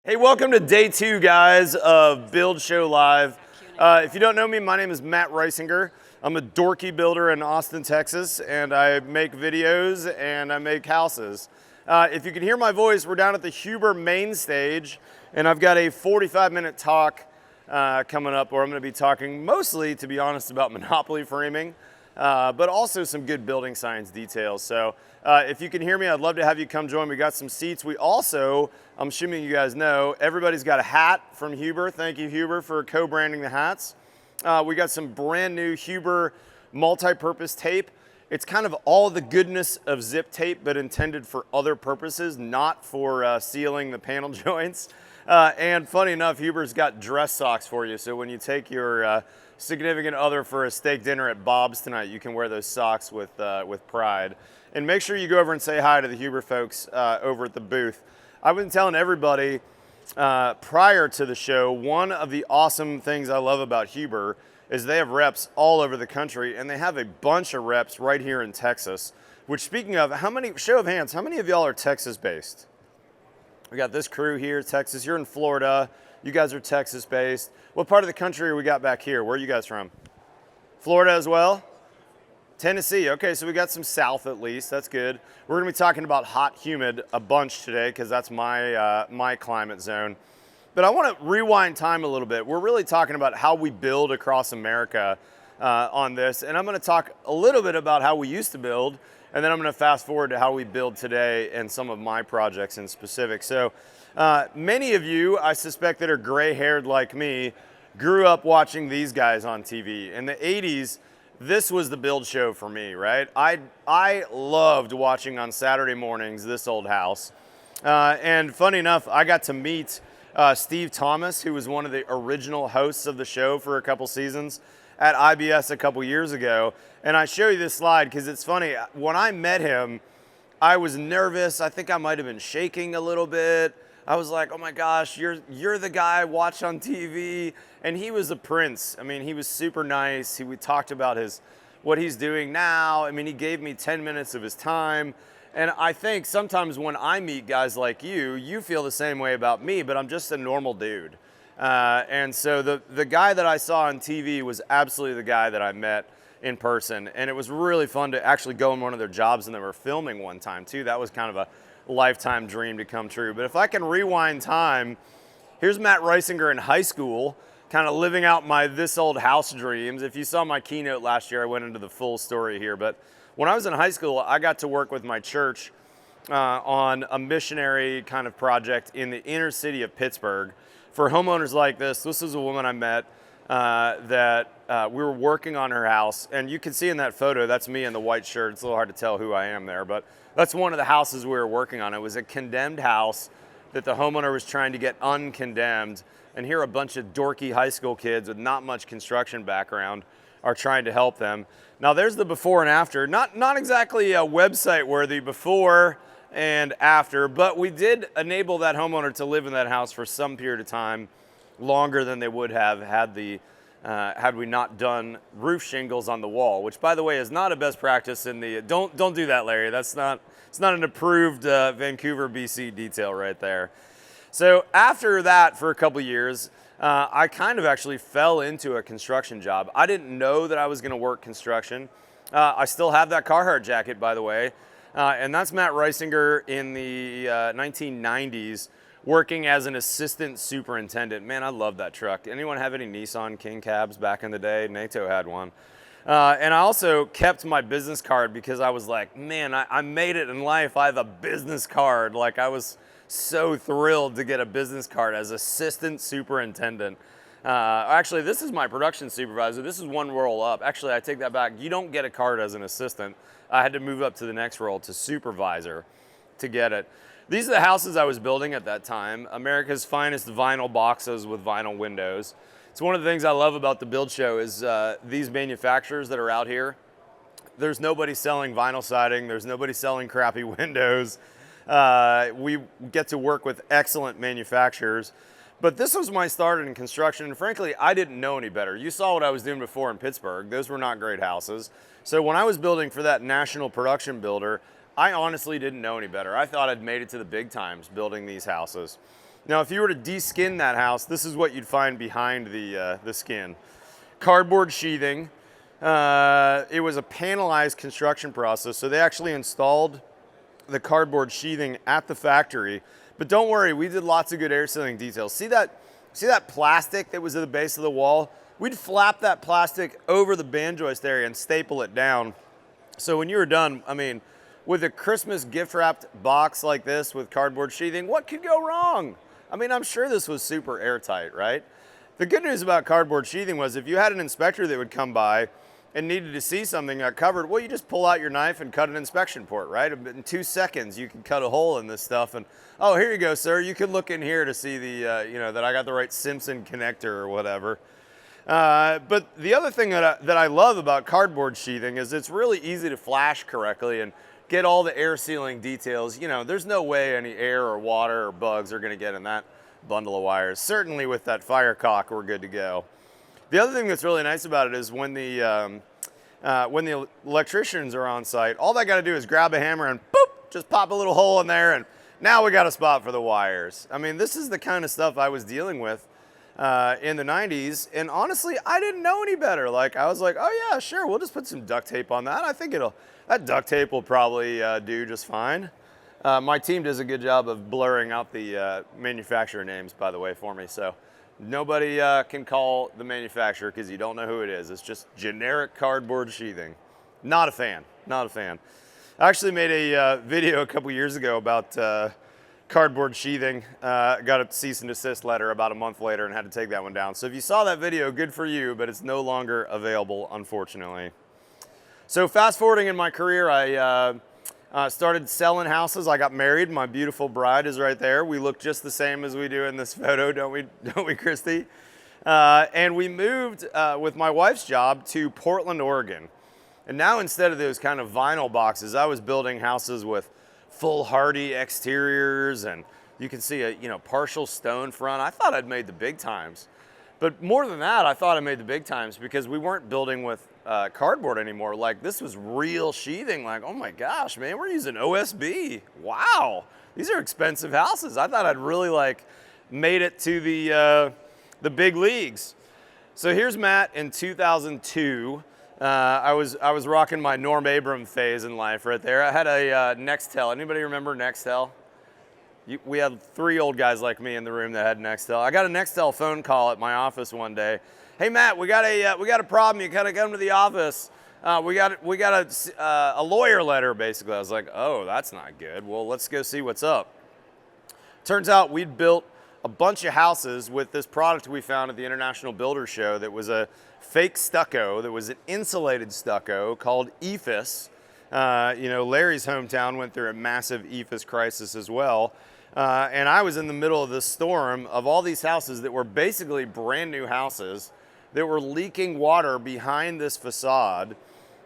Hey, welcome to day 2, guys, of Build Show Live. If you don't know me, my name is Matt Reisinger. I'm a dorky builder in Austin, Texas, and I make videos and I make houses. If you can hear my voice, we're down at the Huber main stage, and I've got a 45-minute talk coming up where I'm going to be talking mostly, to be honest, about monopoly framing, but also some good building science details. So if you can hear me, I'd love to have you come join. We got some seats. We also, I'm assuming you guys know, everybody's got a hat from Huber. Thank you, Huber, for co-branding the hats. We got some brand new Huber multi-purpose tape. It's kind of all the goodness of zip tape, but intended for other purposes, not for sealing the panel joints. And funny enough, Huber's got dress socks for you. So when you take your significant other for a steak dinner at Bob's tonight, you can wear those socks with pride. And make sure you go over and say hi to the Huber folks over at the booth. I've been telling everybody prior to the show, one of the awesome things I love about Huber is they have reps all over the country, and they have a bunch of reps right here in Texas. Which, speaking of, show of hands, how many of y'all are Texas based? We got this crew here, Texas. You're in Florida. You guys are Texas based. What part of the country are we got back here? Where are you guys from? Florida as well? Tennessee. Okay, so we got some south at least. That's good. We're gonna be talking about hot, humid a bunch today because that's my climate zone. But I want to rewind time a little bit. We're really talking about how we build across America on this, and I'm going to talk a little bit about how we used to build, and then I'm going to fast forward to how we build today and some of my projects in specific. So many of you, I suspect, that are gray-haired like me, grew up watching these guys on TV. In the 80s, this was the build show for me, right? I loved watching on Saturday mornings This Old House. And funny enough, I got to meet Steve Thomas, who was one of the original hosts of the show for a couple seasons at IBS a couple years ago. And I show you this slide because it's funny. When I met him, I was nervous. I think I might have been shaking a little bit. I was like, oh my gosh, you're the guy I watch on TV. And he was a prince. I mean, he was super nice. We talked about what he's doing now. I mean, he gave me 10 minutes of his time. And I think sometimes when I meet guys like you feel the same way about me, but I'm just a normal dude. And so the guy that I saw on TV was absolutely the guy that I met in person. And it was really fun to actually go in one of their jobs, and they were filming one time too. That was kind of a lifetime dream to come true. But if I can rewind time, here's Matt Reisinger in high school, kind of living out my This Old House dreams. If you saw my keynote last year, I went into the full story here. But when I was in high school, I got to work with my church on a missionary kind of project in the inner city of Pittsburgh for homeowners like this. This is a woman I met that we were working on her house. And you can see in that photo, that's me in the white shirt. It's a little hard to tell who I am there, but that's one of the houses we were working on. It was a condemned house that the homeowner was trying to get uncondemned. And here a bunch of dorky high school kids with not much construction background are trying to help them. Now there's the before and after. Not exactly a website worthy before and after, but we did enable that homeowner to live in that house for some period of time, longer than they would have had we not done roof shingles on the wall, which, by the way, is not a best practice in the, don't do that, Larry. It's not an approved Vancouver, BC detail right there. So after that, for a couple years, I kind of actually fell into a construction job. I didn't know that I was going to work construction. I still have that Carhartt jacket, by the way. And that's Matt Reisinger in the 1990s, working as an assistant superintendent. Man, I love that truck. Anyone have any Nissan King cabs back in the day? NATO had one. And I also kept my business card because I was like, man, I made it in life. I have a business card. Like, I was so thrilled to get a business card as assistant superintendent. Actually, this is my production supervisor. This is one roll up. Actually, I take that back. You don't get a card as an assistant. I had to move up to the next role to supervisor to get it. These are the houses I was building at that time. America's finest vinyl boxes with vinyl windows. It's one of the things I love about the build show is these manufacturers that are out here. There's nobody selling vinyl siding. There's nobody selling crappy windows. We get to work with excellent manufacturers. But this was my start in construction, and frankly, I didn't know any better. You saw what I was doing before in Pittsburgh. Those were not great houses. So when I was building for that national production builder, I honestly didn't know any better. I thought I'd made it to the big times building these houses. Now, if you were to deskin that house, this is what you'd find behind the skin. Cardboard sheathing. It was a panelized construction process, so they actually installed the cardboard sheathing at the factory. But don't worry, we did lots of good air sealing details. See that plastic that was at the base of the wall? We'd flap that plastic over the band joist area and staple it down. So when you were done, I mean, with a Christmas gift wrapped box like this with cardboard sheathing, what could go wrong? I mean, I'm sure this was super airtight, right? The good news about cardboard sheathing was if you had an inspector that would come by and needed to see something got covered, well, you just pull out your knife and cut an inspection port, right? In 2 seconds, you can cut a hole in this stuff and, oh, here you go, sir. You can look in here to see the, that I got the right Simpson connector or whatever. But the other thing that I love about cardboard sheathing is it's really easy to flash correctly and get all the air sealing details. You know, there's no way any air or water or bugs are gonna get in that bundle of wires. Certainly with that fire cock, we're good to go. The other thing that's really nice about it is when the electricians are on site, all they gotta do is grab a hammer and boop, just pop a little hole in there and now we got a spot for the wires. I mean, this is the kind of stuff I was dealing with in the 90s, and honestly, I didn't know any better. Like, I was like, oh yeah, sure, we'll just put some duct tape on that. I think that duct tape will probably do just fine. My team does a good job of blurring out the manufacturer names, by the way, for me, so nobody can call the manufacturer because you don't know who it is. It's just generic cardboard sheathing. Not a fan, not a fan. I actually made a video a couple years ago about cardboard sheathing. Got a cease and desist letter about a month later and had to take that one down. So if you saw that video, good for you, but it's no longer available, unfortunately. So fast forwarding in my career, I started selling houses. I got married. My beautiful bride is right there. We look just the same as we do in this photo, don't we, Christy? And we moved with my wife's job to Portland, Oregon. And now instead of those kind of vinyl boxes, I was building houses with full hardy exteriors, and you can see a partial stone front. I thought I'd made the big times. But more than that, I thought I made the big times because we weren't building with cardboard anymore. Like, this was real sheathing. Like, oh my gosh, man, we're using OSB. Wow, these are expensive houses. I thought I'd really made it to the big leagues. So here's Matt in 2002. I was rocking my Norm Abram phase in life right there. I had a Nextel. Anybody remember Nextel? We had 3 old guys like me in the room that had Nextel. I got a Nextel phone call at my office one day. Hey Matt, we got a problem. You gotta come to the office. We got a lawyer letter basically. I was like, oh, that's not good. Well, let's go see what's up. Turns out we'd built a bunch of houses with this product we found at the International Builder Show that was a fake stucco, that was an insulated stucco called EFIS. Larry's hometown went through a massive EFIS crisis as well. And I was in the middle of this storm of all these houses that were basically brand new houses that were leaking water behind this facade.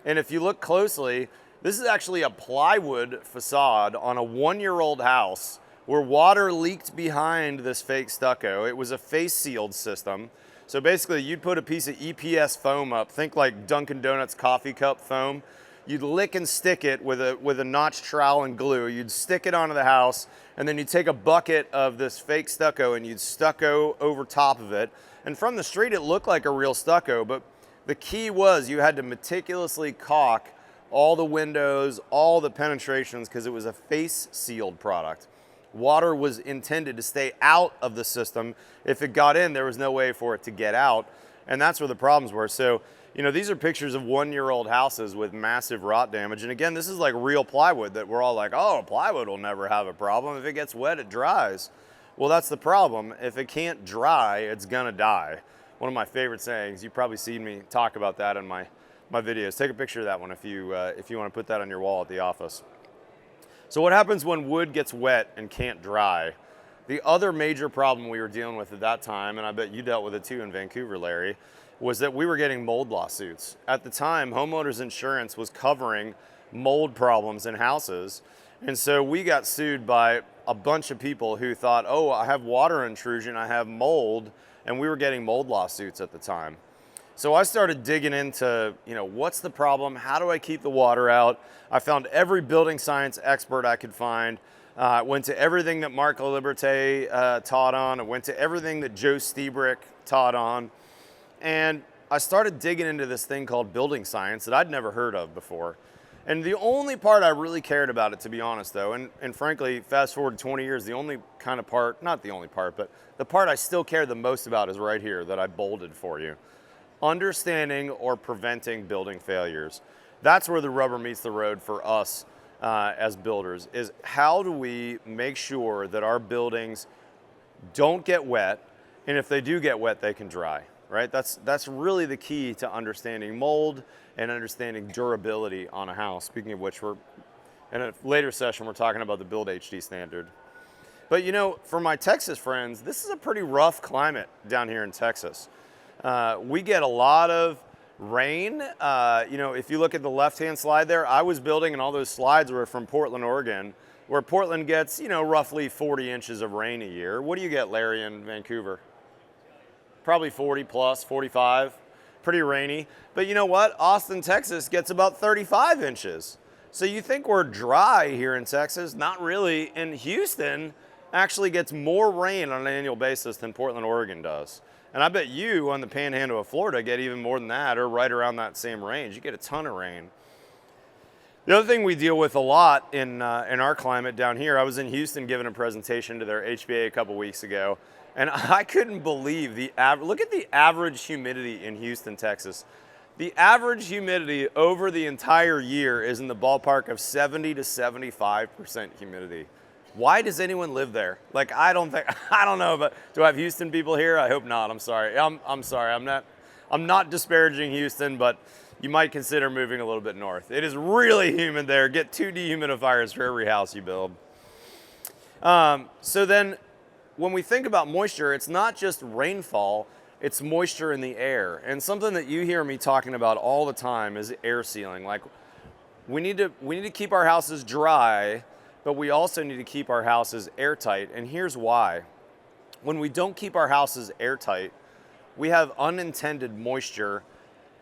And if you look closely, this is actually a plywood facade on a 1-year-old house where water leaked behind this fake stucco. It was a face sealed system. So basically you'd put a piece of EPS foam up, think like Dunkin' Donuts coffee cup foam. You'd lick and stick it with a notched trowel and glue. You'd stick it onto the house, and then you'd take a bucket of this fake stucco and you'd stucco over top of it. And from the street, it looked like a real stucco, but the key was you had to meticulously caulk all the windows, all the penetrations, because it was a face sealed product. Water was intended to stay out of the system. If it got in, there was no way for it to get out. And that's where the problems were. So, these are pictures of 1-year-old houses with massive rot damage. And again, this is like real plywood that we're all like, oh, plywood will never have a problem. If it gets wet, it dries. Well, that's the problem. If it can't dry, it's gonna die. One of my favorite sayings. You've probably seen me talk about that in my videos. Take a picture of that one if you want to put that on your wall at the office. So what happens when wood gets wet and can't dry? The other major problem we were dealing with at that time, and I bet you dealt with it too in Vancouver, Larry, was that we were getting mold lawsuits. At the time, homeowners insurance was covering mold problems in houses. And so we got sued by a bunch of people who thought, oh, I have water intrusion, I have mold, and we were getting mold lawsuits at the time. So I started digging into, what's the problem? How do I keep the water out? I found every building science expert I could find. I went to everything that Mark Liberté taught on. I went to everything that Joe Stiebrick taught on. And I started digging into this thing called building science that I'd never heard of before. And the only part I really cared about it, to be honest though, and frankly, fast forward 20 years, the only kind of part, not the only part, but the part I still care the most about is right here that I bolded for you. Understanding or preventing building failures. That's where the rubber meets the road for us as builders, is how do we make sure that our buildings don't get wet, and if they do get wet, they can dry. Right? That's really the key to understanding mold and understanding durability on a house. Speaking of which, in a later session, we're talking about the Build HD standard. But you know, for my Texas friends, this is a pretty rough climate down here in Texas. We get a lot of rain. You know, if you look at the left-hand slide there, I was building and all those slides were from Portland, Oregon, where Portland gets, you know, roughly 40 inches of rain a year. What do you get, Larry, in Vancouver? Probably 40 plus, 45, pretty rainy. But you know what? Austin, Texas gets about 35 inches. So you think we're dry here in Texas? Not really. And Houston actually gets more rain on an annual basis than Portland, Oregon does. And I bet you on the panhandle of Florida get even more than that, or right around that same range. You get a ton of rain. The other thing we deal with a lot in our climate down here, I was in Houston giving a presentation to their HBA a couple weeks ago. And I couldn't believe look at the average humidity in Houston, Texas. The average humidity over the entire year is in the ballpark of 70 to 75% humidity. Why does anyone live there? Like, I don't know, but do I have Houston people here? I hope not, I'm sorry. I'm sorry, I'm not disparaging Houston, but you might consider moving a little bit north. It is really humid there. Get 2 dehumidifiers for every house you build. So then, when we think about moisture, it's not just rainfall, it's moisture in the air. And something that you hear me talking about all the time is air sealing. Like, we need to keep our houses dry, but we also need to keep our houses airtight. And here's why. When we don't keep our houses airtight, we have unintended moisture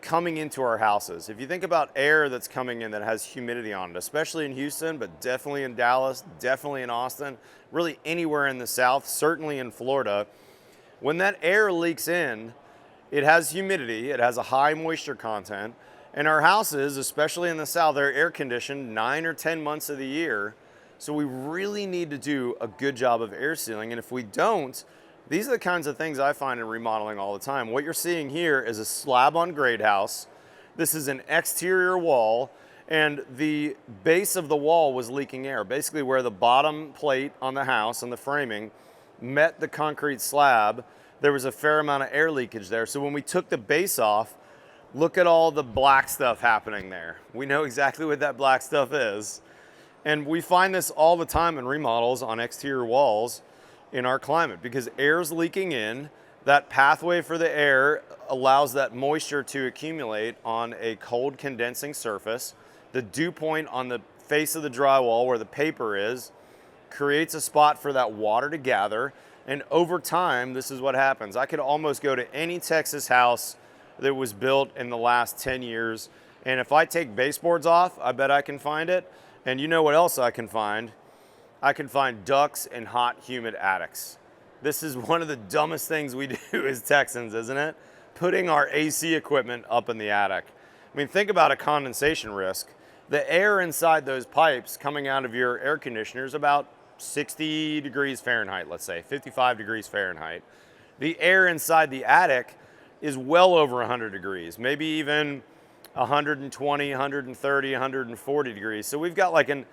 coming into our houses. If you think about air that's coming in that has humidity on it, especially in Houston, but definitely in Dallas, definitely in Austin, really anywhere in the South, certainly in Florida, when that air leaks in, it has humidity, it has a high moisture content, and our houses, especially in the South, are air conditioned 9 or 10 months of the year. So we really need to do a good job of air sealing. And if we don't, these are the kinds of things I find in remodeling all the time. What you're seeing here is a slab on grade house. This is an exterior wall, and the base of the wall was leaking air. Basically where the bottom plate on the house and the framing met the concrete slab, there was a fair amount of air leakage there. So when we took the base off, look at all the black stuff happening there. We know exactly what that black stuff is. And we find this all the time in remodels on exterior walls in our climate, because air's leaking in. That pathway for the air allows that moisture to accumulate on a cold condensing surface. The dew point on the face of the drywall where the paper is creates a spot for that water to gather. And over time, this is what happens. I could almost go to any Texas house that was built in the last 10 years. And if I take baseboards off, I bet I can find it. And you know what else I can find? I can find ducts in hot, humid attics. This is one of the dumbest things we do as Texans, isn't it? Putting our AC equipment up in the attic. I mean, think about a condensation risk. The air inside those pipes coming out of your air conditioner is about 60 degrees Fahrenheit, let's say, 55 degrees Fahrenheit. The air inside the attic is well over 100 degrees, maybe even 120, 130, 140 degrees. So we've got like an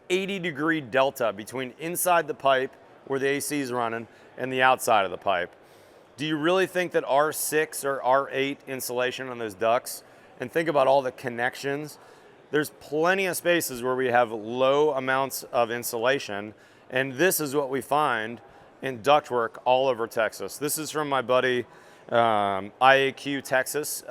80-degree delta between inside the pipe where the AC is running and the outside of the pipe. Do you really think that R6 or R8 insulation on those ducts, and think about all the connections, there's plenty of spaces where we have low amounts of insulation, and this is what we find in ductwork all over Texas. This is from my buddy IAQ Texas.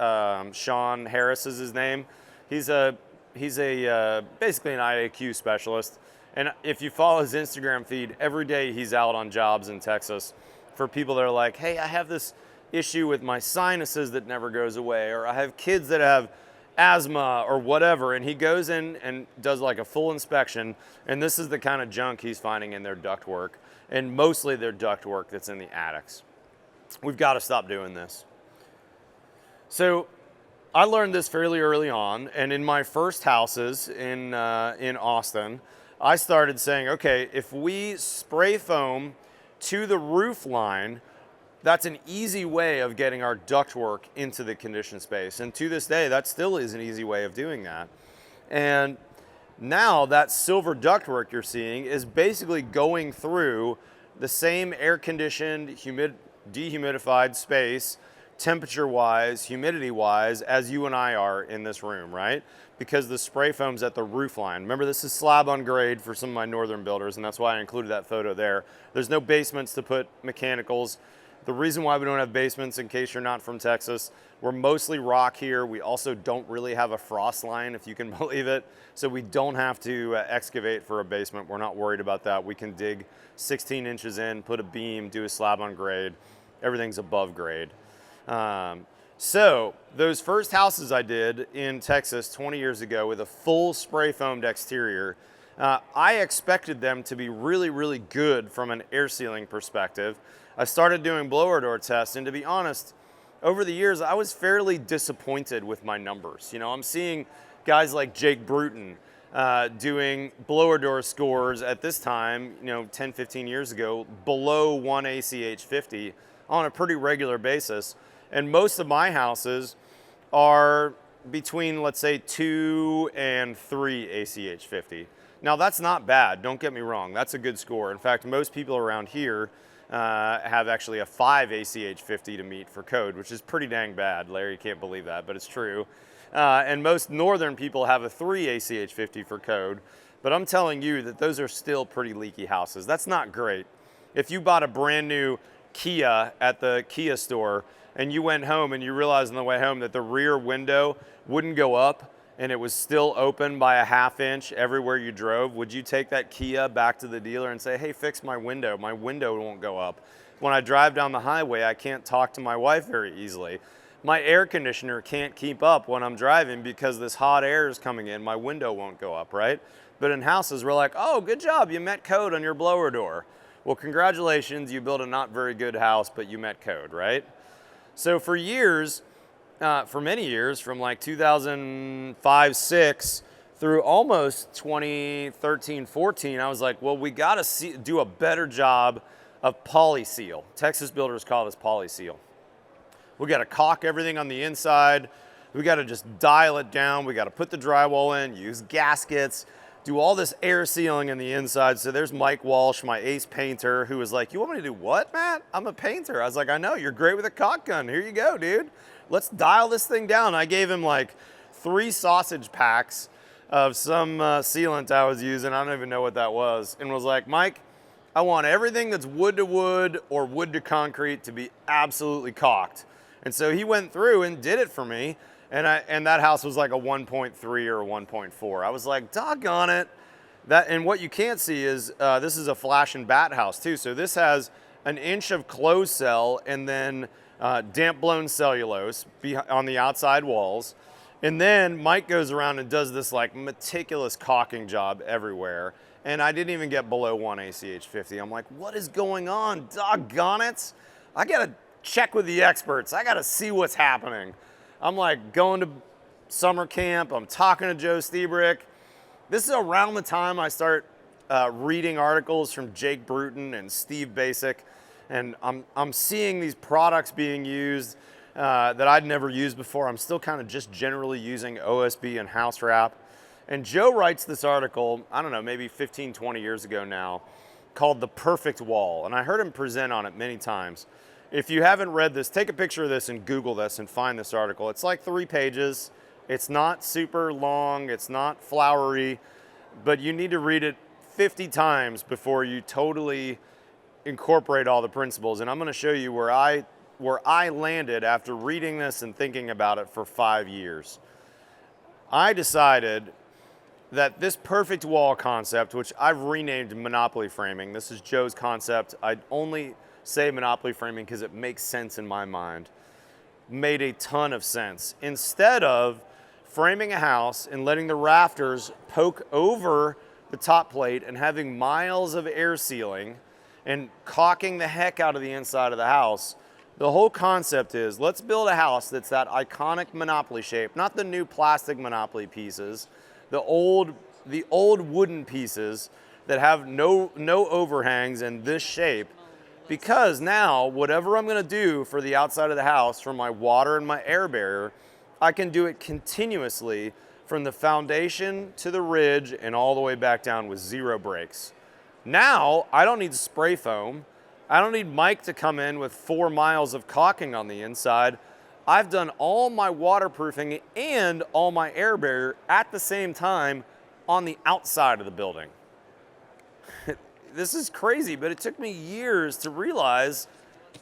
Sean Harris is his name. He's basically an IAQ specialist. And if you follow his Instagram feed, every day he's out on jobs in Texas for people that are like, hey, I have this issue with my sinuses that never goes away, or I have kids that have asthma or whatever, and he goes in and does like a full inspection, and this is the kind of junk he's finding in their ductwork, and mostly their ductwork that's in the attics. We've got to stop doing this. So I learned this fairly early on, and in my first houses in Austin, I started saying, okay, if we spray foam to the roof line, that's an easy way of getting our ductwork into the conditioned space. And to this day, that still is an easy way of doing that. And now that silver ductwork you're seeing is basically going through the same air-conditioned, dehumidified space, temperature-wise, humidity-wise, as you and I are in this room, right? Because the spray foam's at the roof line. Remember, this is slab on grade for some of my northern builders, and that's why I included that photo there. There's no basements to put mechanicals. The reason why we don't have basements, in case you're not from Texas, we're mostly rock here. We also don't really have a frost line, if you can believe it. So we don't have to excavate for a basement. We're not worried about that. We can dig 16 inches in, put a beam, do a slab on grade. Everything's above grade. So those first houses I did in Texas 20 years ago with a full spray foamed exterior, I expected them to be really, really good from an air sealing perspective. I started doing blower door tests, and to be honest, over the years, I was fairly disappointed with my numbers. You know, I'm seeing guys like Jake Bruton doing blower door scores at this time, 10, 15 years ago, below 1 ACH 50 on a pretty regular basis. And most of my houses are between, let's say, 2 and 3 ACH 50. Now, that's not bad, don't get me wrong, that's a good score. In fact, most people around here have actually a 5 ACH 50 to meet for code, which is pretty dang bad. Larry can't believe that, but it's true. And most northern people have a 3 ACH 50 for code, but I'm telling you that those are still pretty leaky houses. That's not great. If you bought a brand new Kia at the Kia store and you went home and you realized on the way home that the rear window wouldn't go up and it was still open by a ½ inch everywhere you drove, would you take that Kia back to the dealer and say, hey, fix my window won't go up? When I drive down the highway, I can't talk to my wife very easily. My air conditioner can't keep up when I'm driving because this hot air is coming in, my window won't go up, right? But in houses, we're like, oh, good job, you met code on your blower door. Well, congratulations, you built a not very good house, but you met code, right? So for years, for many years, from like 2005, 6 through almost 2013, 14, I was like, well, we got to do a better job of polyseal. Texas builders call this polyseal. We got to caulk everything on the inside. We got to just dial it down. We got to put the drywall in, use gaskets, do all this air sealing in the inside. So there's Mike Walsh, my ace painter, who was like, you want me to do what, Matt? I'm a painter. I was like, I know, you're great with a caulk gun. Here you go, dude. Let's dial this thing down. I gave him like 3 sausage packs of some sealant I was using. I don't even know what that was. And was like, Mike, I want everything that's wood to wood or wood to concrete to be absolutely caulked. And so he went through and did it for me. And that house was like a 1.3 or a 1.4. I was like, doggone it. And what you can't see is this is a flash and bat house too. So this has an inch of closed cell and then damp blown cellulose on the outside walls. And then Mike goes around and does this like meticulous caulking job everywhere. And I didn't even get below 1 ACH 50. I'm like, what is going on? Doggone it. I got to check with the experts. I got to see what's happening. I'm like going to summer camp. I'm talking to Joe Stiebrick. This is around the time I start reading articles from Jake Bruton and Steve Basic. And I'm seeing these products being used that I'd never used before. I'm still kind of just generally using OSB and house wrap. And Joe writes this article, I don't know, maybe 15, 20 years ago now, called The Perfect Wall. And I heard him present on it many times. If you haven't read this, take a picture of this and Google this and find this article. It's like 3 pages. It's not super long. It's not flowery, but you need to read it 50 times before you totally incorporate all the principles. And I'm going to show you where I landed after reading this and thinking about it for 5 years. I decided that this perfect wall concept, which I've renamed Monopoly framing, this is Joe's concept. I only say Monopoly framing because it makes sense in my mind, made a ton of sense. Instead of framing a house and letting the rafters poke over the top plate and having miles of air sealing and caulking the heck out of the inside of the house. The whole concept is, let's build a house that's that iconic Monopoly shape, not the new plastic Monopoly pieces, the old wooden pieces that have no overhangs in this shape. Because now, whatever I'm gonna do for the outside of the house, for my water and my air barrier, I can do it continuously from the foundation to the ridge and all the way back down with 0 breaks. Now, I don't need spray foam. I don't need Mike to come in with 4 miles of caulking on the inside. I've done all my waterproofing and all my air barrier at the same time on the outside of the building. This is crazy, but it took me years to realize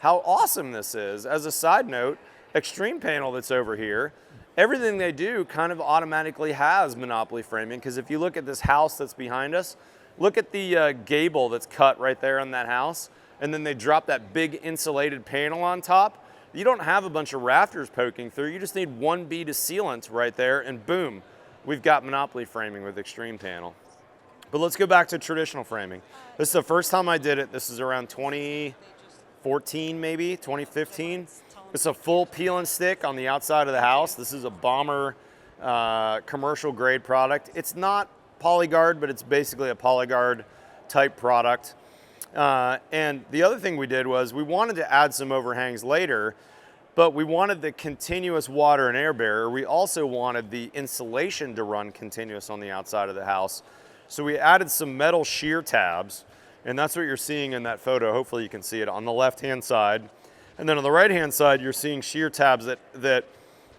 how awesome this is. As a side note, Extreme Panel that's over here, everything they do kind of automatically has Monopoly framing, because if you look at this house that's behind us, look at the gable that's cut right there on that house, and then they drop that big insulated panel on top. You don't have a bunch of rafters poking through, you just need 1 bead of sealant right there, and boom, we've got Monopoly framing with Extreme Panel. But let's go back to traditional framing. This is the first time I did it. This is around 2014 maybe, 2015. It's a full peel and stick on the outside of the house. This is a Bomber commercial grade product. It's not Polyguard, but it's basically a Polyguard type product. And the other thing we did was we wanted to add some overhangs later, but we wanted the continuous water and air barrier. We also wanted the insulation to run continuous on the outside of the house. So we added some metal shear tabs, and that's what you're seeing in that photo. Hopefully you can see it on the left-hand side. And then on the right-hand side, you're seeing shear tabs that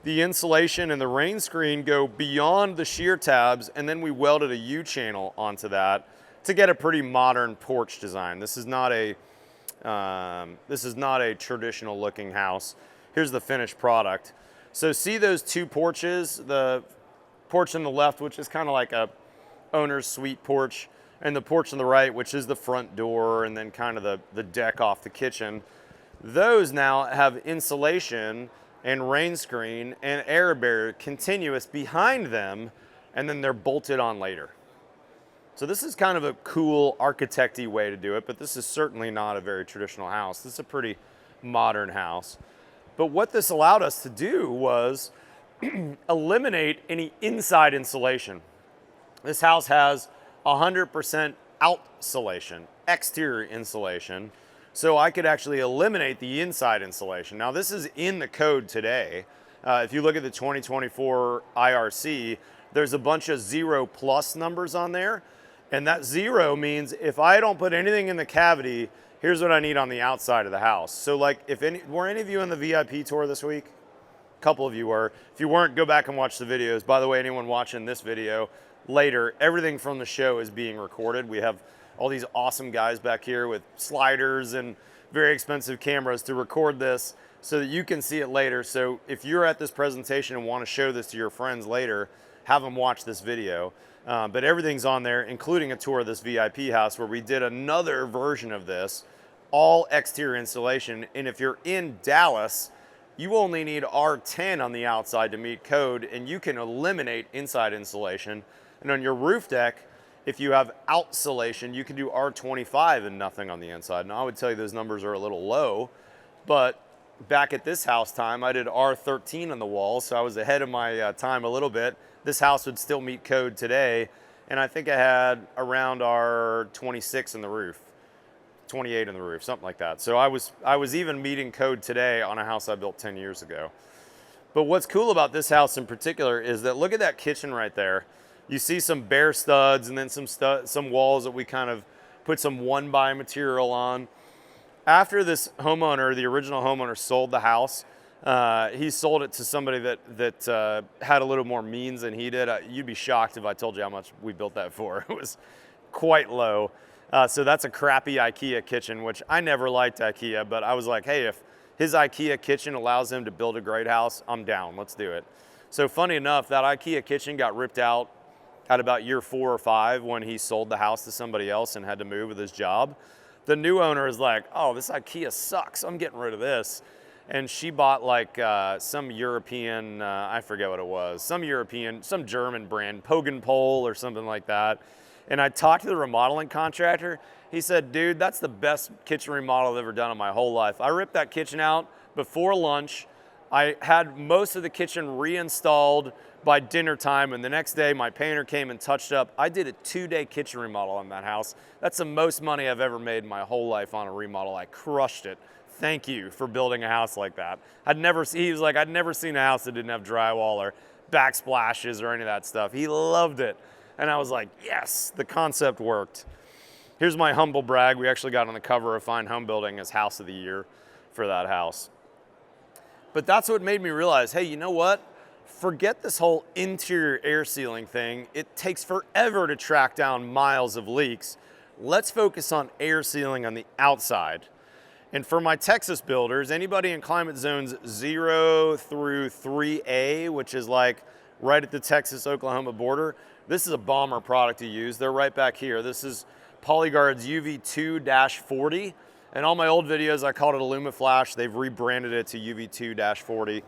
the insulation and the rain screen go beyond the shear tabs, and then we welded a U-channel onto that to get a pretty modern porch design. This is not a traditional looking house. Here's the finished product. So see those 2 porches, the porch on the left, which is kind of like a owner's suite porch, and the porch on the right, which is the front door and then kind of the deck off the kitchen. Those now have insulation and rain screen and air barrier continuous behind them, and then they're bolted on later. So this is kind of a cool architect-y way to do it, but this is certainly not a very traditional house. This is a pretty modern house. But what this allowed us to do was eliminate any inside insulation. This house has 100% outsolation, exterior insulation, so I could actually eliminate the inside insulation. Now this is in the code today. If you look at the 2024 IRC, there's a bunch of 0+ numbers on there, and that 0 means if I don't put anything in the cavity, here's what I need on the outside of the house. So like, were any of you on the VIP tour this week? A couple of you were. If you weren't, go back and watch the videos. By the way, anyone watching this video later, everything from the show is being recorded. We have all these awesome guys back here with sliders and very expensive cameras to record this so that you can see it later. So if you're at this presentation and want to show this to your friends later, have them watch this video. But everything's on there, including a tour of this VIP house where we did another version of this, all exterior insulation. And if you're in Dallas, you only need R10 on the outside to meet code, and you can eliminate inside insulation. And on your roof deck, if you have outsolation, you can do R25 and nothing on the inside. Now I would tell you those numbers are a little low, but back at this house time, I did R13 on the walls, so I was ahead of my time a little bit. This house would still meet code today, and I think I had around R26 in the roof, 28 in the roof, something like that. So I was even meeting code today on a house I built 10 years ago. But what's cool about this house in particular is that look at that kitchen right there. You see some bare studs and then some walls that we kind of put some 1x material on. After this homeowner, the original homeowner, sold the house, he sold it to somebody that had a little more means than he did. You'd be shocked if I told you how much we built that for. It was quite low. So that's a crappy IKEA kitchen, which I never liked IKEA, but I was like, hey, if his IKEA kitchen allows him to build a great house, I'm down, let's do it. So funny enough, that IKEA kitchen got ripped out at about year 4 or 5 when he sold the house to somebody else and had to move with his job. The new owner is like, oh, this IKEA sucks, I'm getting rid of this. and she bought like some European, I forget what it was, some German brand, Pogenpol or something like that. And I talked to the remodeling contractor. He said, dude, that's the best kitchen remodel I've ever done in my whole life. I ripped that kitchen out before lunch. I had most of the kitchen reinstalled by dinner time, and the next day my painter came and touched up. I did a 2-day kitchen remodel on that house. That's the most money I've ever made in my whole life on a remodel. I crushed it. Thank you for building a house like that. He was like, I'd never seen a house that didn't have drywall or backsplashes or any of that stuff. He loved it. And I was like, yes, the concept worked. Here's my humble brag. We actually got on the cover of Fine Home Building as House of the Year for that house. But that's what made me realize, hey, you know what? Forget this whole interior air sealing thing. It takes forever to track down miles of leaks. Let's focus on air sealing on the outside. And for my Texas builders, anybody in climate zones 0 through 3A, which is like right at the Texas-Oklahoma border, this is a bomber product to use. They're right back here. This is Polyguard's UV2-40. In all my old videos, I called it Illumiflash. They've rebranded it to UV2-40.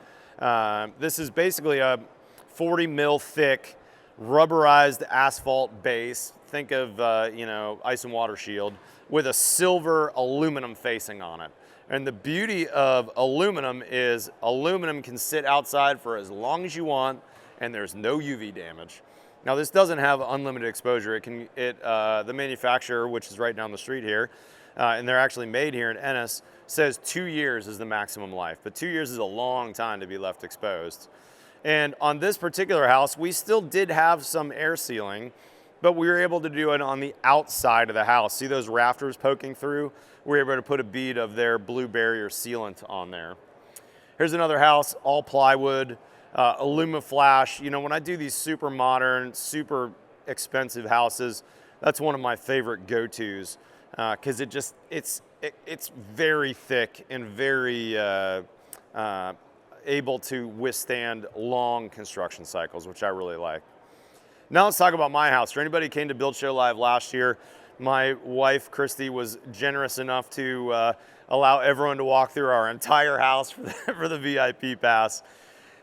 This is basically a 40 mil thick rubberized asphalt base. Think of, ice and water shield with a silver aluminum facing on it. And the beauty of aluminum is aluminum can sit outside for as long as you want, and there's no UV damage. Now this doesn't have unlimited exposure. The manufacturer, which is right down the street here, and they're actually made here in Ennis, says 2 years is the maximum life, but 2 years is a long time to be left exposed. And on this particular house, we still did have some air sealing, but we were able to do it on the outside of the house. See those rafters poking through? We were able to put a bead of their blue barrier sealant on there. Here's another house, all plywood, Illumiflash. You know, when I do these super modern, super expensive houses, that's one of my favorite go-tos because it's very thick and very able to withstand long construction cycles, which I really like. Now let's talk about my house. For anybody who came to Build Show Live last year, my wife, Christy, was generous enough to allow everyone to walk through our entire house for the VIP pass.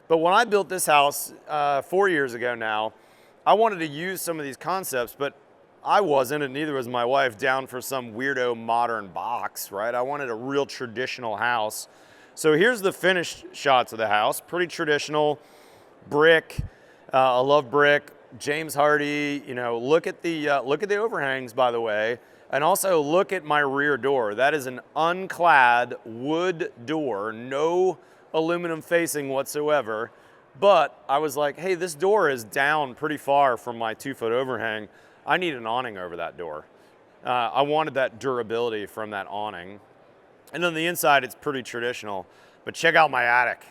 But when I built this house 4 years ago now, I wanted to use some of these concepts, but I wasn't, and neither was my wife, down for some weirdo modern box, right? I wanted a real traditional house. So here's the finished shots of the house. Pretty traditional, brick. I love brick. James Hardy. You know, look at the overhangs, by the way, and also look at my rear door. That is an unclad wood door, no aluminum facing whatsoever. But I was like, hey, this door is down pretty far from my 2-foot overhang. I need an awning over that door. I wanted that durability from that awning. And on the inside, it's pretty traditional. But check out my attic.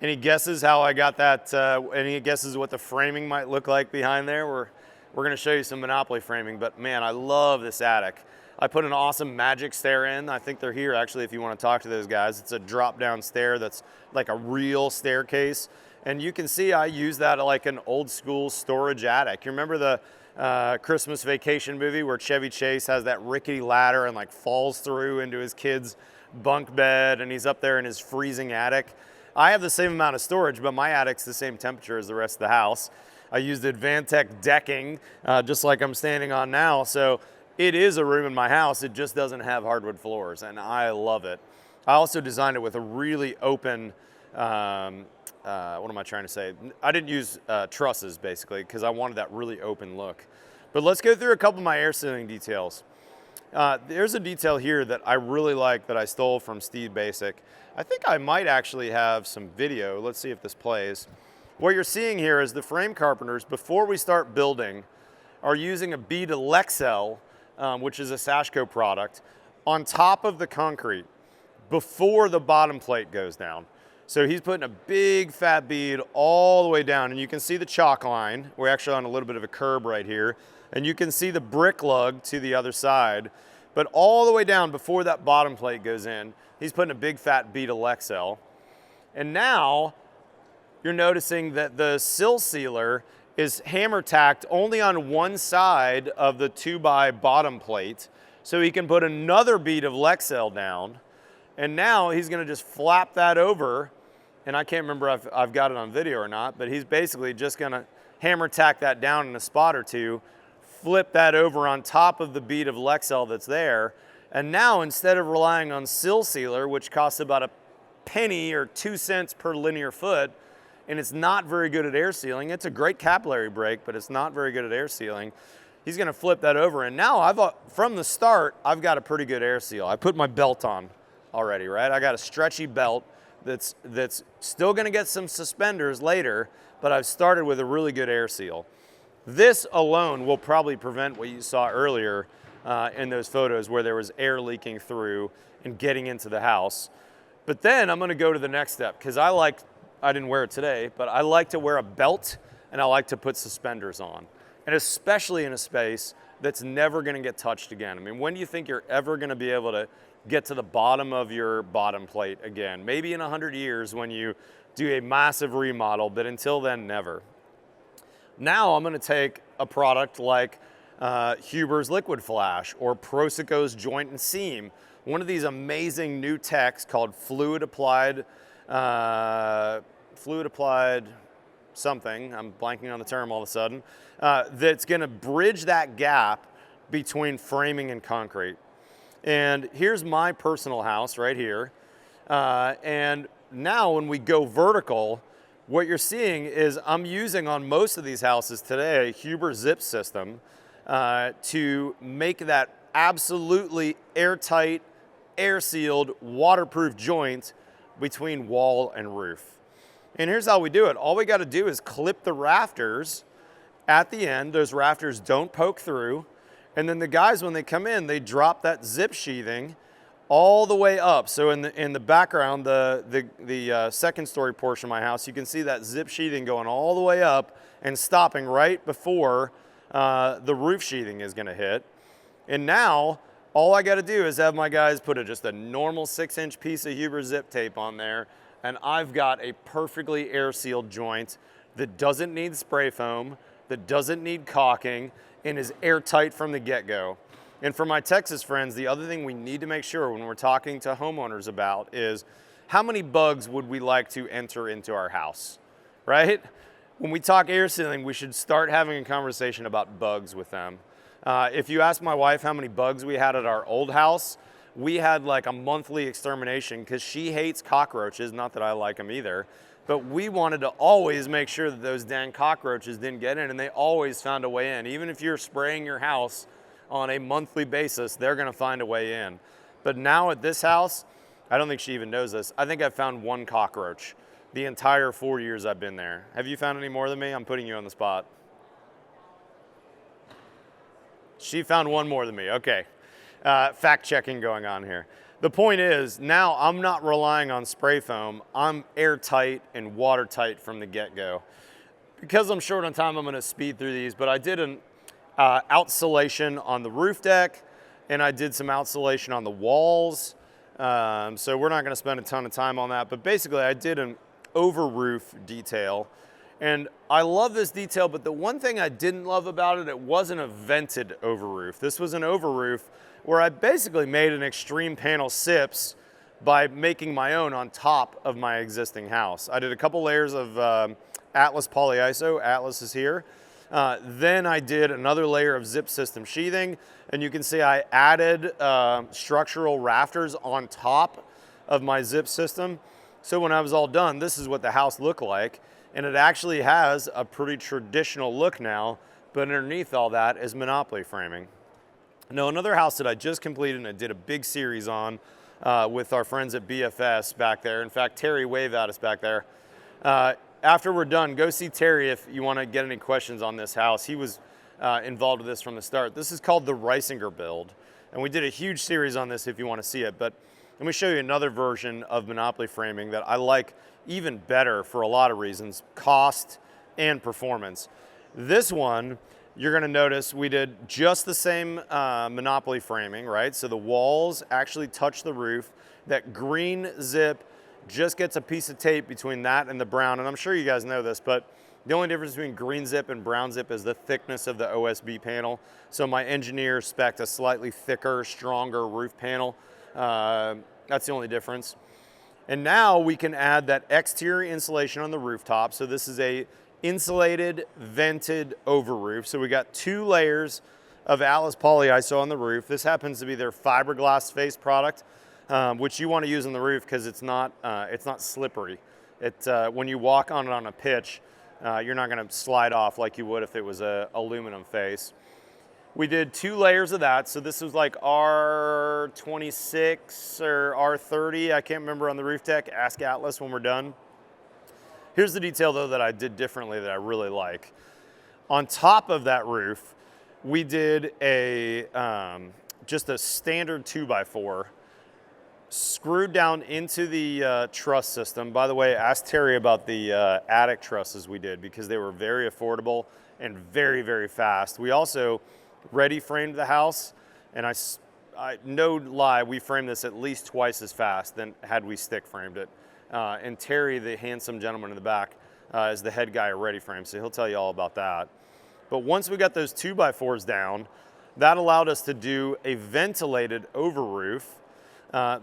Any guesses how I got that? Any guesses what the framing might look like behind there? We're going to show you some Monopoly framing, but man, I love this attic. I put an awesome magic stair in. I think they're here actually if you want to talk to those guys. It's a drop down stair that's like a real staircase. And you can see I use that like an old school storage attic. You remember the Christmas Vacation movie where Chevy Chase has that rickety ladder and like falls through into his kid's bunk bed and he's up there in his freezing attic? I have the same amount of storage, but my attic's the same temperature as the rest of the house. I used Advantech decking, just like I'm standing on now. So it is a room in my house. It just doesn't have hardwood floors, and I love it. I also designed it with a really open, what am I trying to say? I didn't use trusses, basically, because I wanted that really open look. But let's go through a couple of my air sealing details. There's a detail here that I really like that I stole from Steve Basic. I think I might actually have some video. Let's see if this plays. What you're seeing here is the frame carpenters, before we start building, are using a bead of Lexel, which is a Sashco product, on top of the concrete before the bottom plate goes down. So he's putting a big fat bead all the way down, and you can see the chalk line. We're actually on a little bit of a curb right here, and you can see the brick lug to the other side. But all the way down before that bottom plate goes in, he's putting a big fat bead of Lexel. And now you're noticing that the sill sealer is hammer tacked only on one side of the 2x bottom plate. So he can put another bead of Lexel down. And now he's gonna just flap that over, and I can't remember if I've got it on video or not, but he's basically just gonna hammer tack that down in a spot or two, flip that over on top of the bead of Lexel that's there, and now instead of relying on sill sealer, which costs about a penny or 2 cents per linear foot, and it's not very good at air sealing. It's a great capillary break, but it's not very good at air sealing. He's gonna flip that over, and now from the start, I've got a pretty good air seal. I put my belt on already, right? I got a stretchy belt that's still gonna get some suspenders later, but I've started with a really good air seal. This alone will probably prevent what you saw earlier in those photos where there was air leaking through and getting into the house. But then I'm gonna go to the next step, because I didn't wear it today, but I like to wear a belt and I like to put suspenders on. And especially in a space that's never gonna get touched again. I mean, when do you think you're ever gonna be able to get to the bottom of your bottom plate again? Maybe in 100 years when you do a massive remodel, but until then, never. Now I'm gonna take a product like Huber's Liquid Flash or Proseco's Joint and Seam, one of these amazing new techs called fluid applied something, I'm blanking on the term all of a sudden, that's gonna bridge that gap between framing and concrete. And here's my personal house right here. And now when we go vertical, what you're seeing is I'm using on most of these houses today a Huber zip system to make that absolutely airtight, air-sealed, waterproof joint between wall and roof. And here's how we do it. All we gotta do is clip the rafters at the end. Those rafters don't poke through. And then the guys, when they come in, they drop that zip sheathing all the way up. So in the background, the second story portion of my house, you can see that zip sheathing going all the way up and stopping right before the roof sheathing is gonna hit. And now, all I gotta do is have my guys put just a normal 6-inch piece of Huber zip tape on there, and I've got a perfectly air-sealed joint that doesn't need spray foam, that doesn't need caulking, and is airtight from the get-go. And for my Texas friends, the other thing we need to make sure when we're talking to homeowners about is how many bugs would we like to enter into our house, right? When we talk air sealing, we should start having a conversation about bugs with them. If you ask my wife how many bugs we had at our old house, we had like a monthly extermination because she hates cockroaches, not that I like them either, but we wanted to always make sure that those dang cockroaches didn't get in, and they always found a way in. Even if you're spraying your house on a monthly basis, they're gonna find a way in. But now at this house, I don't think she even knows this, I think I've found one cockroach the entire 4 years I've been there. Have you found any more than me? I'm putting you on the spot. She found one more than me, okay. Fact checking going on here. The point is, now I'm not relying on spray foam. I'm airtight and watertight from the get-go. Because I'm short on time, I'm gonna speed through these, but I did an outsolation on the roof deck, and I did some outsolation on the walls. So we're not gonna spend a ton of time on that, but basically I did an over roof detail. And I love this detail, but the one thing I didn't love about it, it wasn't a vented over roof. This was an over roof where I basically made an extreme panel SIPs by making my own on top of my existing house. I did a couple layers of Atlas polyiso, Atlas is here. Then I did another layer of zip system sheathing, and you can see I added structural rafters on top of my zip system. So when I was all done, this is what the house looked like. And it actually has a pretty traditional look now, but underneath all that is Monopoly framing. Now, another house that I just completed and I did a big series on with our friends at BFS back there. In fact, Terry waved at us back there. After we're done, go see Terry if you want to get any questions on this house. He was involved with this from the start. This is called the Reisinger build. And we did a huge series on this if you want to see it. But let me show you another version of Monopoly framing that I like even better for a lot of reasons, cost and performance. This one, you're gonna notice we did just the same Monopoly framing, right? So the walls actually touch the roof. That green zip just gets a piece of tape between that and the brown. And I'm sure you guys know this, but the only difference between green zip and brown zip is the thickness of the OSB panel. So my engineer spec'd a slightly thicker, stronger roof panel. That's the only difference. And now we can add that exterior insulation on the rooftop. So this is a insulated, vented over roof. So we got 2 layers of Atlas polyiso on the roof. This happens to be their fiberglass face product, which you want to use on the roof because it's not slippery. When you walk on it on a pitch, you're not going to slide off like you would if it was a aluminum face. We did 2 layers of that. So this was like R26 or R30. I can't remember on the roof deck. Ask Atlas when we're done. Here's the detail though that I did differently that I really like. On top of that roof, we did just a standard 2x4 screwed down into the truss system. By the way, ask Terry about the attic trusses we did because they were very affordable and very, very fast. We also ready framed the house, and I no lie, we framed this at least twice as fast than had we stick framed it. And Terry, the handsome gentleman in the back, is the head guy at Ready Frame, so he'll tell you all about that. But once we got those 2x4s down, that allowed us to do a ventilated over roof,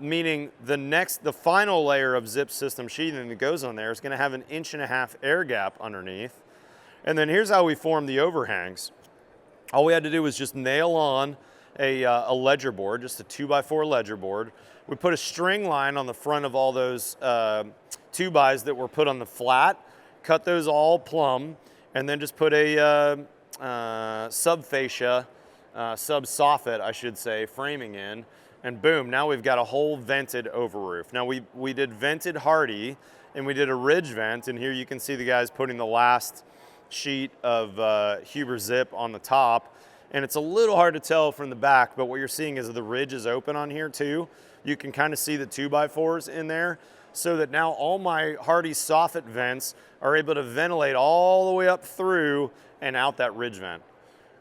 meaning the final layer of zip system sheathing that goes on there is going to have an 1.5 inch air gap underneath. And then here's how we formed the overhangs. All we had to do was just nail on a ledger board, just a 2x4 ledger board. We put a string line on the front of all those 2x that were put on the flat, cut those all plumb, and then just put a sub-fascia, sub-soffit, I should say, framing in, and boom, now we've got a whole vented over roof. Now we did vented hardy, and we did a ridge vent, and here you can see the guys putting the last sheet of Huber zip on the top, and it's a little hard to tell from the back, but what you're seeing is the ridge is open on here too. You can kind of see the 2x4s in there, so that now all my hardy soffit vents are able to ventilate all the way up through and out that ridge vent,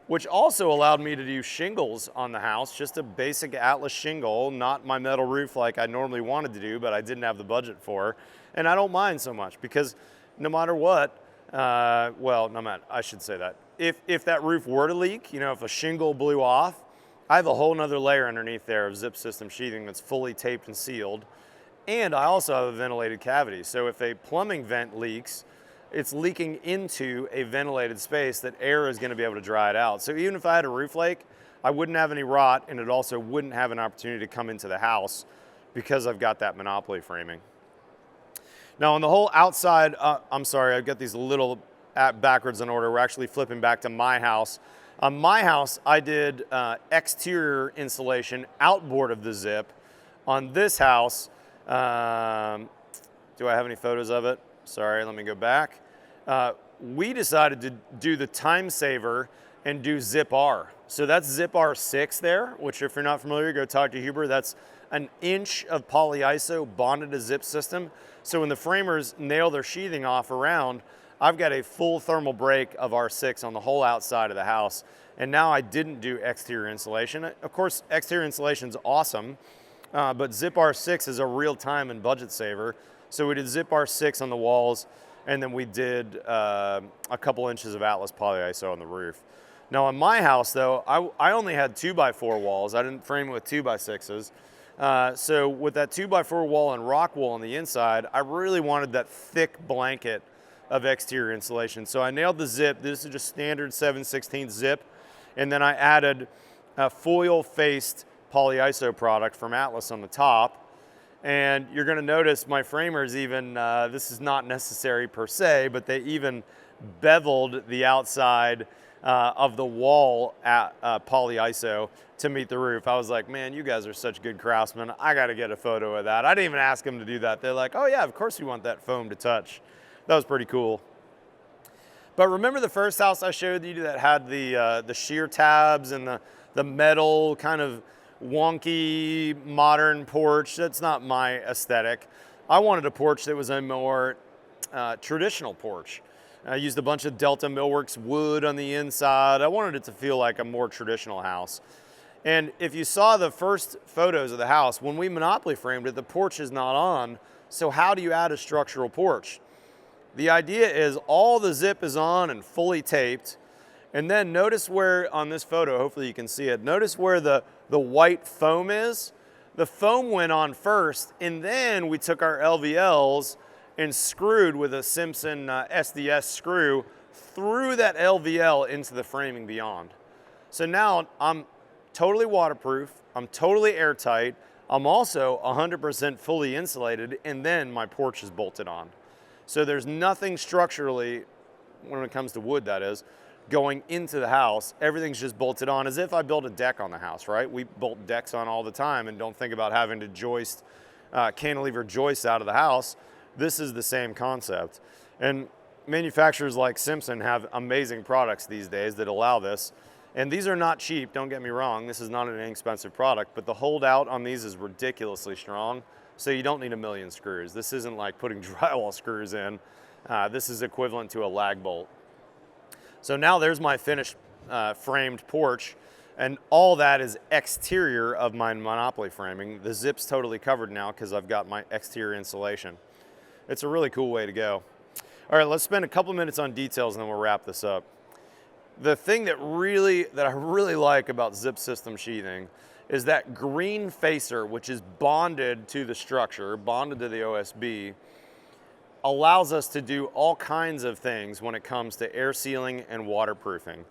which also allowed me to do shingles on the house, just a basic Atlas shingle, not my metal roof like I normally wanted to do, but I didn't have the budget for. And I don't mind so much because no matter what, I should say that. If that roof were to leak, if a shingle blew off, I have a whole nother layer underneath there of zip system sheathing that's fully taped and sealed. And I also have a ventilated cavity. So if a plumbing vent leaks, it's leaking into a ventilated space that air is going to be able to dry it out. So even if I had a roof leak, I wouldn't have any rot, and it also wouldn't have an opportunity to come into the house because I've got that Monopoly framing. Now on the whole outside, I'm sorry, I've got these a little backwards in order. We're actually flipping back to my house. On my house, I did exterior insulation outboard of the zip. On this house, do I have any photos of it? Sorry, let me go back. We decided to do the time saver and do Zip R. So that's Zip R6 there, which if you're not familiar, go talk to Huber. That's an inch of polyiso bonded to zip system. So when the framers nail their sheathing off around, I've got a full thermal break of R6 on the whole outside of the house. And now I didn't do exterior insulation. Of course, exterior insulation is awesome, but Zip R6 is a real time and budget saver. So we did Zip R6 on the walls, and then we did a couple inches of Atlas polyiso on the roof. Now on my house though, I only had 2x4 walls. I didn't frame it with 2x6s. So with that 2x4 wall and rock wool on the inside, I really wanted that thick blanket of exterior insulation. So I nailed the zip. This is just standard 7/16 zip. And then I added a foil-faced polyiso product from Atlas on the top. And you're gonna notice my framers even, this is not necessary per se, but they even beveled the outside of the wall at polyiso to meet the roof. I was like, man, you guys are such good craftsmen. I gotta get a photo of that. I didn't even ask them to do that. They're like, oh yeah, of course you want that foam to touch. That was pretty cool. But remember the first house I showed you that had the shear tabs and the metal kind of wonky modern porch? That's not my aesthetic. I wanted a porch that was a more traditional porch. I used a bunch of Delta Millworks wood on the inside. I wanted it to feel like a more traditional house. And if you saw the first photos of the house, when we Monopoly framed it, the porch is not on. So how do you add a structural porch? The idea is all the zip is on and fully taped. And then notice where on this photo, hopefully you can see it, notice where the white foam is. The foam went on first, and then we took our LVLs and screwed with a Simpson SDS screw through that LVL into the framing beyond. So now I'm totally waterproof, I'm totally airtight, I'm also 100% fully insulated, and then my porch is bolted on. So there's nothing structurally, when it comes to wood that is, going into the house. Everything's just bolted on as if I built a deck on the house, right? We bolt decks on all the time and don't think about having to joist, cantilever joists out of the house. This is the same concept. And manufacturers like Simpson have amazing products these days that allow this. And these are not cheap, don't get me wrong. This is not an inexpensive product, but the holdout on these is ridiculously strong. So you don't need a million screws. This isn't like putting drywall screws in. This is equivalent to a lag bolt. So now there's my finished framed porch, and all that is exterior of my Monopoly framing. The zip's totally covered now because I've got my exterior insulation. It's a really cool way to go. All right, let's spend a couple minutes on details and then we'll wrap this up. The thing that I really like about zip system sheathing is that green facer, which is bonded to the structure, bonded to the OSB, allows us to do all kinds of things when it comes to air sealing and waterproofing.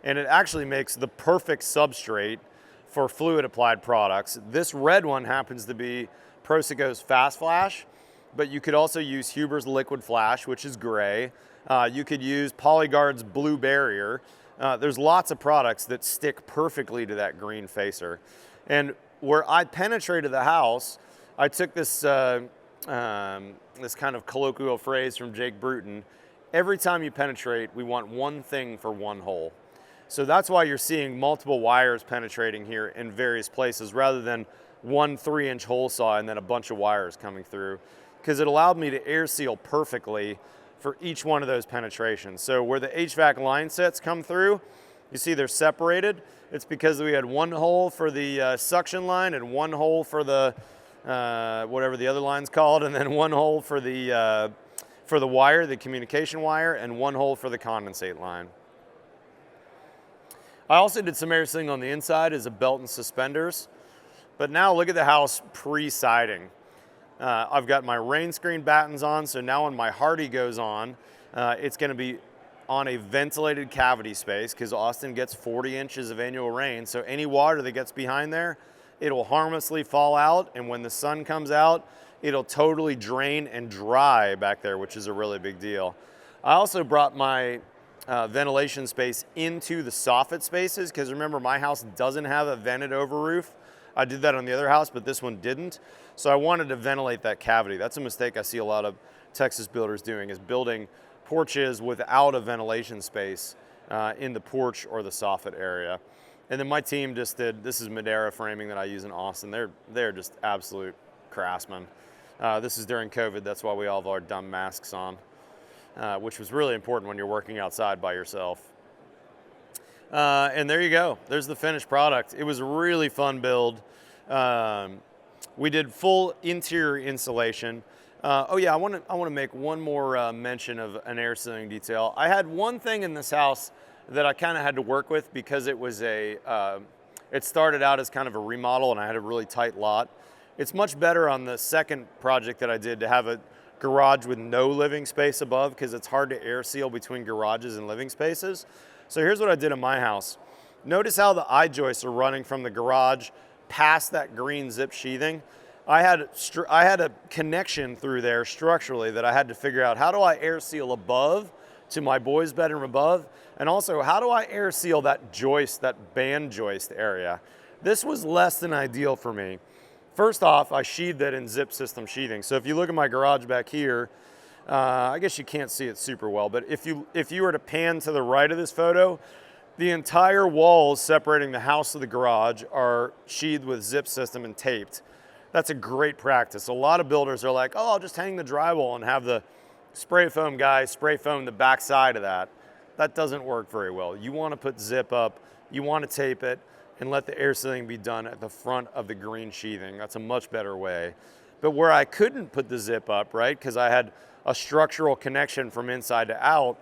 And it actually makes the perfect substrate for fluid applied products. This red one happens to be Proseco's Fast Flash, but you could also use Huber's Liquid Flash, which is gray. You could use Polyguard's Blue Barrier. There's lots of products that stick perfectly to that green facer. And where I penetrated the house, I took this this kind of colloquial phrase from Jake Bruton. Every time you penetrate, we want one thing for one hole. So that's why you're seeing multiple wires penetrating here in various places rather than one 3-inch hole saw and then a bunch of wires coming through, because it allowed me to air seal perfectly for each one of those penetrations. So where the HVAC line sets come through, you see they're separated. It's because we had one hole for the suction line and one hole for the whatever the other line's called, and then one hole for the wire, the communication wire, and one hole for the condensate line. I also did some air sealing on the inside as a belt and suspenders, but now look at the house pre-siding. I've got my rain screen battens on, so now when my Hardy goes on, it's going to be on a ventilated cavity space because Austin gets 40 inches of annual rain, so any water that gets behind there, it'll harmlessly fall out, and when the sun comes out, it'll totally drain and dry back there, which is a really big deal. I also brought my ventilation space into the soffit spaces because remember, my house doesn't have a vented over roof. I did that on the other house, but this one didn't. So I wanted to ventilate that cavity. That's a mistake I see a lot of Texas builders doing, is building porches without a ventilation space in the porch or the soffit area. And then my team just did, this is Madeira framing that I use in Austin. They're just absolute craftsmen. This is during COVID, that's why we all have our dumb masks on, which was really important when you're working outside by yourself. And there you go, there's the finished product. It was a really fun build. We did full interior insulation. Oh yeah, I want to make one more mention of an air sealing detail. I had one thing in this house that I kind of had to work with because it was it started out as kind of a remodel and I had a really tight lot. It's much better on the second project that I did to have a garage with no living space above because it's hard to air seal between garages and living spaces. So here's what I did in my house. Notice how the I-joists are running from the garage past that green zip sheathing. I had a connection through there structurally that I had to figure out, how do I air seal above to my boys' bedroom above? And also, how do I air seal that joist, that band joist area? This was less than ideal for me. First off, I sheathed it in zip system sheathing. So if you look at my garage back here, I guess you can't see it super well, but if you were to pan to the right of this photo, the entire walls separating the house to the garage are sheathed with zip system and taped. That's a great practice. A lot of builders are like, oh, I'll just hang the drywall and have the spray foam guy spray foam the back side of that. That doesn't work very well. You want to put zip up, you want to tape it, and let the air sealing be done at the front of the green sheathing. That's a much better way. But where I couldn't put the zip up, right, because I had a structural connection from inside to out,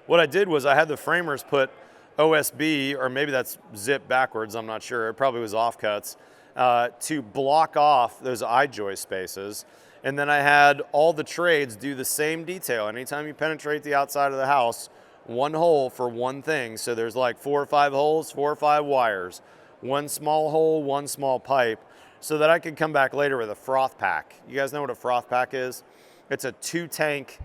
what I did was I had the framers put OSB, or maybe that's zip backwards, I'm not sure, it probably was offcuts, to block off those I-joist spaces. And then I had all the trades do the same detail. Anytime you penetrate the outside of the house, one hole for one thing. So there's like 4 or 5 holes, 4 or 5 wires, one small hole, one small pipe, so that I could come back later with a froth pack. You guys know what a froth pack is? It's a 2-tank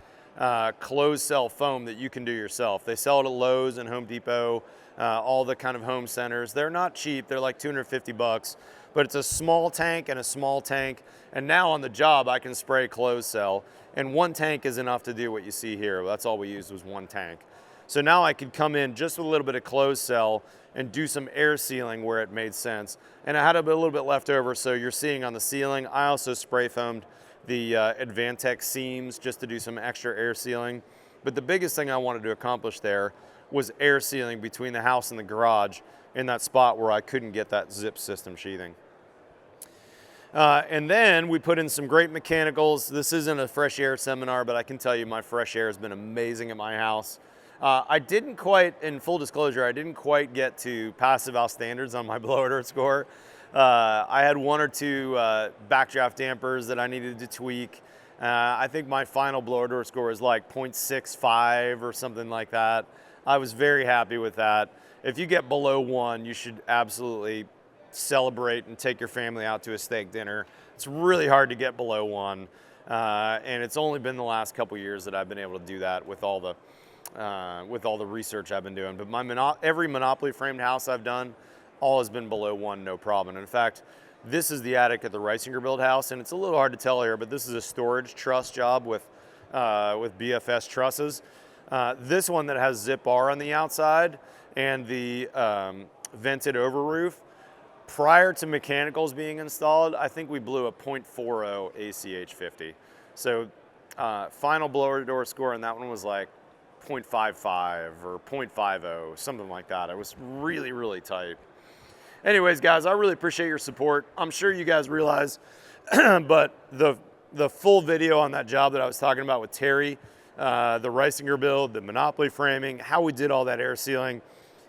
closed cell foam that you can do yourself. They sell it at Lowe's and Home Depot, all the kind of home centers. They're not cheap, they're like $250, but it's a small tank and a small tank. And now on the job, I can spray closed cell, and 1 tank is enough to do what you see here. That's all we used was 1 tank. So now I could come in just with a little bit of closed cell and do some air sealing where it made sense. And I had a little bit left over, so you're seeing on the ceiling, I also spray foamed the Advantech seams just to do some extra air sealing. But the biggest thing I wanted to accomplish there was air sealing between the house and the garage in that spot where I couldn't get that zip system sheathing. And then we put in some great mechanicals. This isn't a fresh air seminar, but I can tell you my fresh air has been amazing at my house. I didn't quite, in full disclosure, I didn't quite get to passive valve standards on my blower door score. I had 1 or 2 backdraft dampers that I needed to tweak. I think my final blower door score is like 0.65 or something like that. I was very happy with that. If you get below 1, you should absolutely celebrate and take your family out to a steak dinner. It's really hard to get below 1, and it's only been the last couple years that I've been able to do that with all the research I've been doing. But every Monopoly framed house I've done, all has been below 1, no problem. In fact, this is the attic at the Reisinger build house, and it's a little hard to tell here, but this is a storage truss job with BFS trusses. This one that has zip R on the outside and the vented over roof, prior to mechanicals being installed, I think we blew a 0.40 ACH50. So final blower door score on that one was like 0.55 or 0.50, something like that. It was really, really tight. Anyways, guys, I really appreciate your support. I'm sure you guys realize, but the full video on that job that I was talking about with Terry, the Reisinger build, the Monopoly framing, how we did all that air sealing,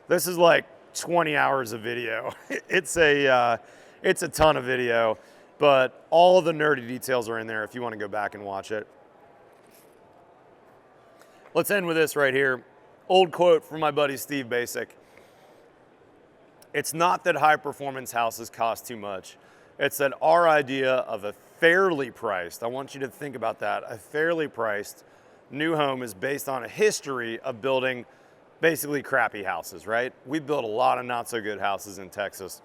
this is like 20 hours of video. It's a ton of video, but all of the nerdy details are in there if you want to go back and watch it. Let's end with this right here. Old quote from my buddy Steve Basic. It's not that high performance houses cost too much. It's that our idea of a fairly priced, I want you to think about that, a fairly priced new home is based on a history of building basically crappy houses, right? We built a lot of not so good houses in Texas.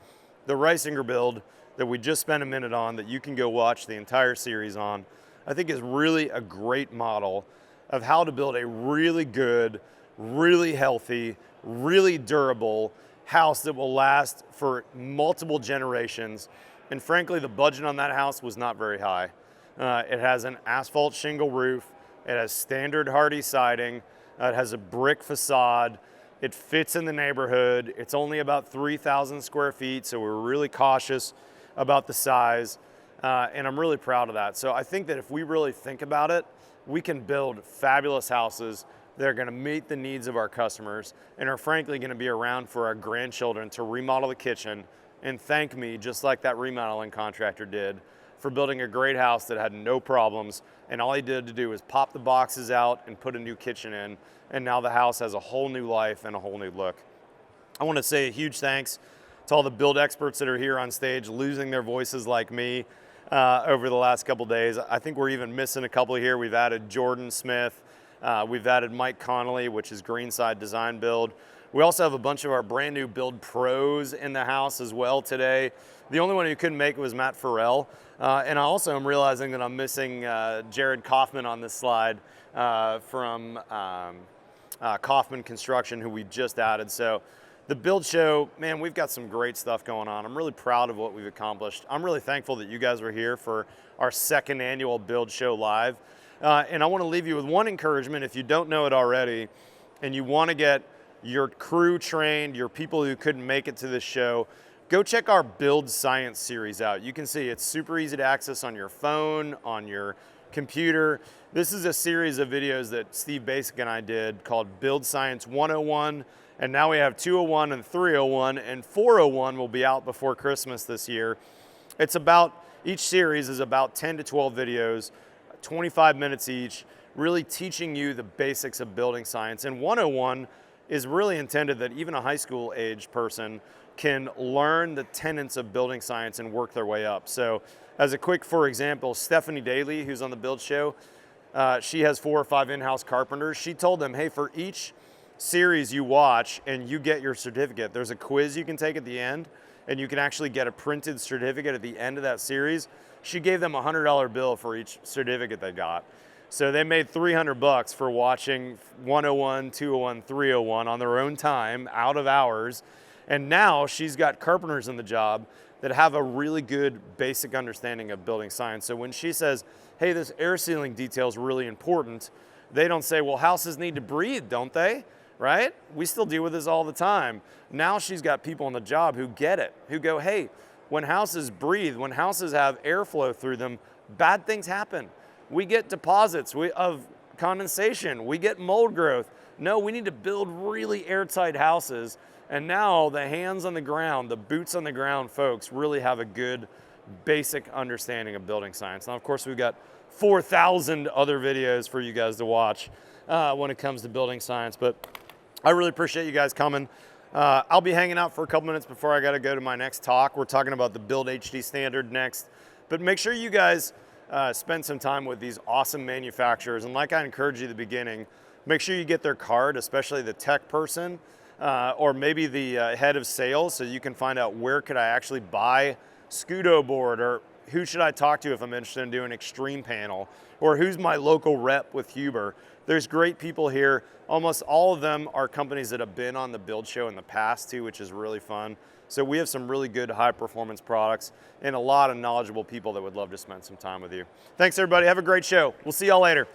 The Reisinger build that we just spent a minute on, that you can go watch the entire series on, I think is really a great model of how to build a really good, really healthy, really durable house that will last for multiple generations. And frankly, the budget on that house was not very high. It has an asphalt shingle roof. It has standard hardy siding. It has a brick facade. It fits in the neighborhood. It's only about 3,000 square feet, so we're really cautious about the size. And I'm really proud of that. So I think that if we really think about it, we can build fabulous houses that are going to meet the needs of our customers and are frankly going to be around for our grandchildren to remodel the kitchen and thank me, just like that remodeling contractor did, for building a great house that had no problems, and all he did to do was pop the boxes out and put a new kitchen in, and now the house has a whole new life and a whole new look. I want to say a huge thanks to all the build experts that are here on stage, losing their voices like me over the last couple days. I think we're even missing a couple here. We've added Jordan Smith, we've added Mike Connolly, which is Greenside Design Build. We also have a bunch of our brand new build pros in the house as well today. The only one who couldn't make it was Matt Farrell. And I also am realizing that I'm missing Jared Kaufman on this slide from Kaufman Construction, who we just added. So the build show, man, we've got some great stuff going on. I'm really proud of what we've accomplished. I'm really thankful that you guys were here for our second annual build show live. And I want to leave you with one encouragement. If you don't know it already and you want to get your crew trained, your people who couldn't make it to this show, go check our Build Science series out. You can see it's super easy to access on your phone, on your computer. This is a series of videos that Steve Basic and I did called Build Science 101, and now we have 201 and 301, and 401 will be out before Christmas this year. Each series is about 10 to 12 videos, 25 minutes each, really teaching you the basics of building science. And 101 is really intended that even a high school age person can learn the tenets of building science and work their way up. So as a quick, for example, Stephanie Daly, who's on the Build Show, she has 4 or 5 in-house carpenters. She told them, hey, for each series you watch and you get your certificate, there's a quiz you can take at the end, and you can actually get a printed certificate at the end of that series. She gave them a $100 bill for each certificate they got. So they made $300 for watching 101, 201, 301 on their own time, out of hours. And now she's got carpenters in the job that have a really good basic understanding of building science. So when she says, hey, this air sealing detail is really important, they don't say, well, houses need to breathe, don't they? Right? We still deal with this all the time. Now she's got people on the job who get it, who go, hey, when houses breathe, when houses have airflow through them, bad things happen. We get deposits of condensation, we get mold growth. No, we need to build really airtight houses. And now the hands on the ground, the boots on the ground folks really have a good basic understanding of building science. Now, of course, we've got 4,000 other videos for you guys to watch when it comes to building science, but I really appreciate you guys coming. I'll be hanging out for a couple minutes before I got to go to my next talk. We're talking about the Build HD standard next, but make sure you guys spend some time with these awesome manufacturers. And like I encouraged you at the beginning, make sure you get their card, especially the tech person or maybe the head of sales, so you can find out where could I actually buy Scudo board, or who should I talk to if I'm interested in doing extreme panel, or who's my local rep with Huber. There's great people here. Almost all of them are companies that have been on the Build Show in the past too, which is really fun. So we have some really good high performance products and a lot of knowledgeable people that would love to spend some time with you. Thanks everybody, have a great show. We'll see y'all later.